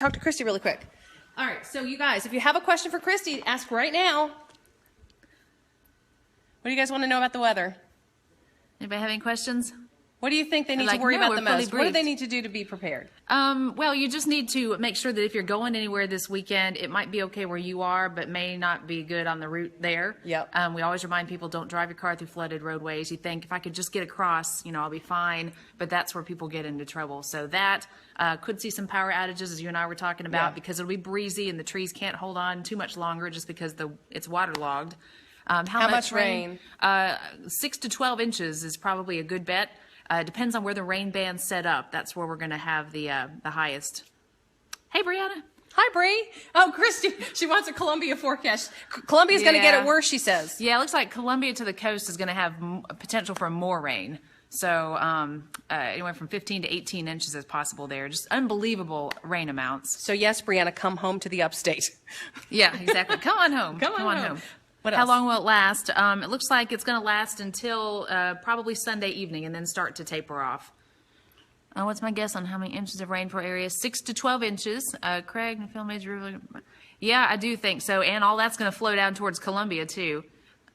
Talk to Christy really quick. All right, so you guys, if you have a question for Christy, ask right now. What do you guys want to know about the weather? Anybody have any questions? What do you think they need to worry about the most? What do they need to do to be prepared? Well, you just need to make sure that if you're going anywhere this weekend, it might be okay where you are, but may not be good on the route there. Yep. We always remind people, don't drive your car through flooded roadways. You think, if I could just get across, I'll be fine. But that's where people get into trouble. So that could see some power outages, as you and I were talking about, because it'll be breezy and the trees can't hold on too much longer just because it's waterlogged. How much rain? 6 to 12 inches is probably a good bet. Depends on where the rain band's set up. That's where we're going to have the highest. Hey, Brianna. Hi, Bree. Oh, Christy, she wants a Columbia forecast. Columbia's going to get it worse, she says. Yeah, it looks like Columbia to the coast is going to have potential for more rain. So anywhere from 15 to 18 inches is possible there. Just unbelievable rain amounts. So yes, Brianna, come home to the upstate. Yeah, exactly. Come on home. Come on home. How long will it last? It looks like it's going to last until probably Sunday evening and then start to taper off. What's my guess on how many inches of rain per area? 6 to 12 inches. Craig, Phil Major. Yeah, I do think so. And all that's going to flow down towards Columbia, too.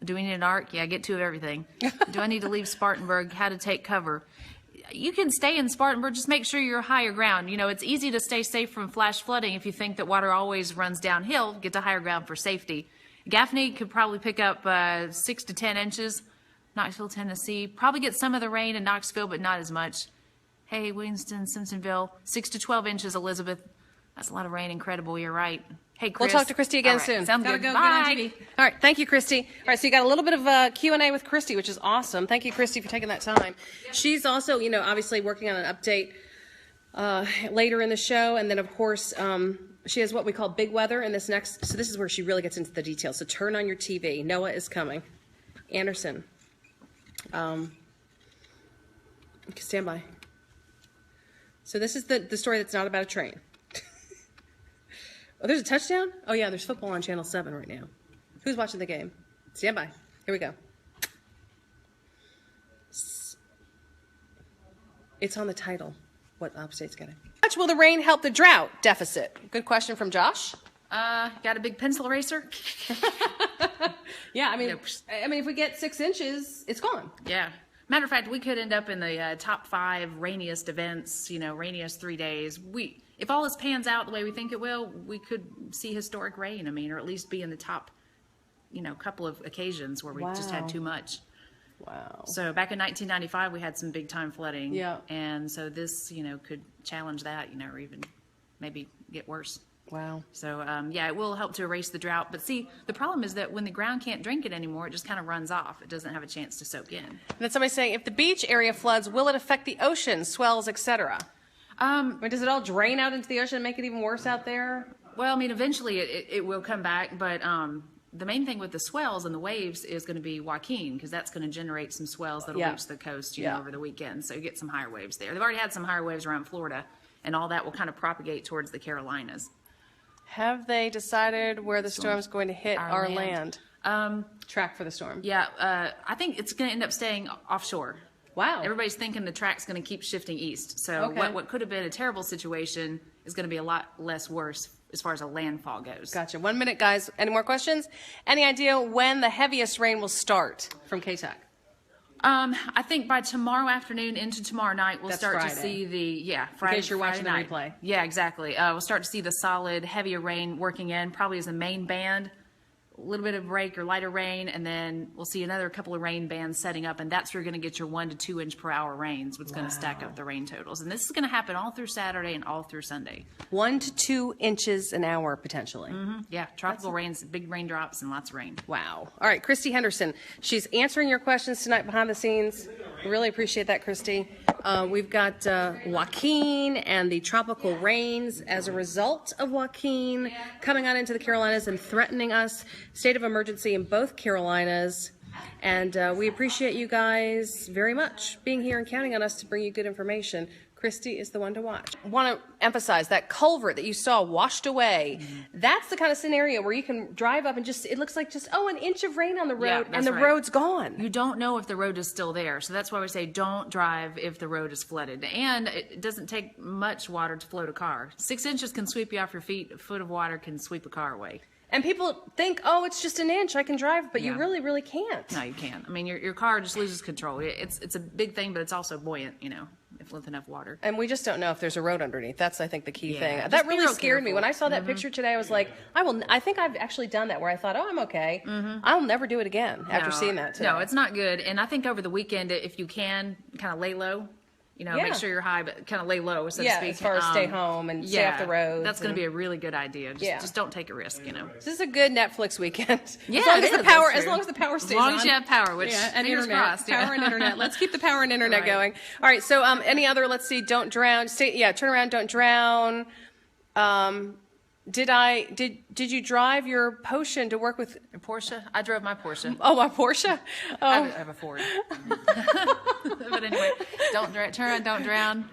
Do we need an arc? Yeah, get two of everything. Do I need to leave Spartanburg? How to take cover? You can stay in Spartanburg. Just make sure you're higher ground. It's easy to stay safe from flash flooding if you think that water always runs downhill. Get to higher ground for safety. Gaffney could probably pick up 6 to 10 inches. Knoxville, Tennessee. Probably get some of the rain in Knoxville, but not as much. Hey, Winston, Simpsonville. 6 to 12 inches, Elizabeth. That's a lot of rain. Incredible. You're right. Hey, Chris. We'll talk to Christy again soon. Sounds good. Go. Bye. Good on TV. All right. Thank you, Christy. All right. So you got a little bit of Q&A with Christy, which is awesome. Thank you, Christy, for taking that time. Yep. She's also, obviously working on an update later in the show. And then, of course, she has what we call big weather in this next. So this is where she really gets into the details. So turn on your TV. Noah is coming. Anderson. Stand by. So this is the story that's not about a train. Oh, there's a touchdown? Oh, yeah, there's football on Channel 7 right now. Who's watching the game? Stand by. Here we go. It's on the title, what upstate's getting. How much will the rain help the drought deficit? Good question from Josh. Got a big pencil eraser? Yeah, I mean, if we get 6 inches, it's gone. Yeah. Matter of fact, we could end up in the top 5 rainiest events, rainiest 3 days. If all this pans out the way we think it will, we could see historic rain, or at least be in the top, couple of occasions where we just had too much. Wow. So back in 1995, we had some big time flooding. Yeah. And so this, could challenge that, or even maybe get worse. Wow. So, it will help to erase the drought. But see, the problem is that when the ground can't drink it anymore, it just kind of runs off. It doesn't have a chance to soak in. And then somebody's saying, if the beach area floods, will it affect the ocean, swells, etc.? Does it all drain out into the ocean and make it even worse out there? Well, eventually it will come back. But the main thing with the swells and the waves is going to be Joaquin, because that's going to generate some swells that will reach the coast, over the weekend. So you get some higher waves there. They've already had some higher waves around Florida, and all that will kind of propagate towards the Carolinas. Have they decided where the storm's going to hit our land? Track for the storm. Yeah, I think it's going to end up staying offshore. Wow. Everybody's thinking the track's going to keep shifting east. So what could have been a terrible situation is going to be a lot less worse as far as a landfall goes. Gotcha. 1 minute, guys. Any more questions? Any idea when the heaviest rain will start from KTAC? I think by tomorrow afternoon into tomorrow night, we'll start to see Friday. In case you're watching the replay. Yeah, exactly. We'll start to see the solid, heavier rain working in, probably as a main band. A little bit of break or lighter rain, and then we'll see another couple of rain bands setting up, and that's where you're going to get your 1 to 2 inch per hour rains, what's going to stack up the rain totals. And this is going to happen all through Saturday and all through Sunday. 1 to 2 inches an hour, potentially. Mm-hmm. Yeah, tropical rains, big raindrops, and lots of rain. Wow. All right, Christy Henderson. She's answering your questions tonight behind the scenes. We really appreciate that, Christy. We've got Joaquin and the tropical rains as a result of Joaquin coming on into the Carolinas and threatening us. State of emergency in both Carolinas. And we appreciate you guys very much being here and counting on us to bring you good information. Christy is the one to watch. Want to emphasize that culvert that you saw washed away. That's the kind of scenario where you can drive up and just, it looks like just, an inch of rain on the road and the road's gone. You don't know if the road is still there. So that's why we say don't drive if the road is flooded. And it doesn't take much water to float a car. 6 inches can sweep you off your feet. A foot of water can sweep a car away. And people think, it's just an inch, I can drive, but you really, really can't. No, you can't. I mean, your car just loses control. It's a big thing, but it's also buiint, if with enough water. And we just don't know if there's a road underneath. That's, I think, the key thing. Just That be really real scared me. careful. When I saw that picture today, I was like, I think I've actually done that where I thought, I'm okay. I'll never do it again after seeing that today. No, it's not good. And I think over the weekend, if you can, kind of lay low. Make sure you're high, but kind of lay low, so to speak. As far as stay home and stay off the roads. That's going to be a really good idea. Just don't take a risk, This is a good Netflix weekend. Yeah, as long as the power stays on. As long as you have power, which and fingers internet. crossed. Power and internet. Let's keep the power and internet going. All right, so any other, let's see, don't drown. Turn around, don't drown. Did you drive your potion to work with Your Porsche? I drove my Porsche. Oh, my Porsche? I have a Ford. But anyway, turn around, don't drown.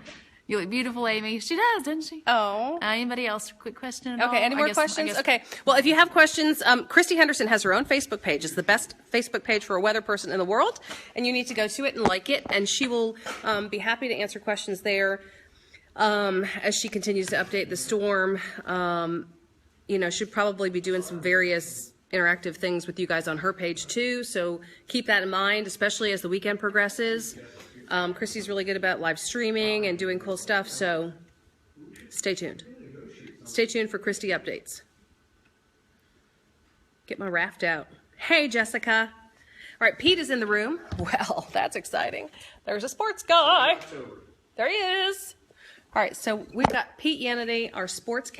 You look beautiful, Amy. She does, doesn't she? Oh. Anybody else? Quick question at all? Okay, any more questions? Okay. Well, if you have questions, Christy Henderson has her own Facebook page. It's the best Facebook page for a weather person in the world, and you need to go to it and like it, and she will be happy to answer questions there. As she continues to update the storm, she'll probably be doing some various interactive things with you guys on her page too. So keep that in mind, especially as the weekend progresses. Christy's really good about live streaming and doing cool stuff. So stay tuned. Stay tuned for Christy updates. Get my raft out. Hey, Jessica. All right, Pete is in the room. Well, that's exciting. There's a sports guy. There he is. All right, so we've got Pete Yanity, our sportscaster.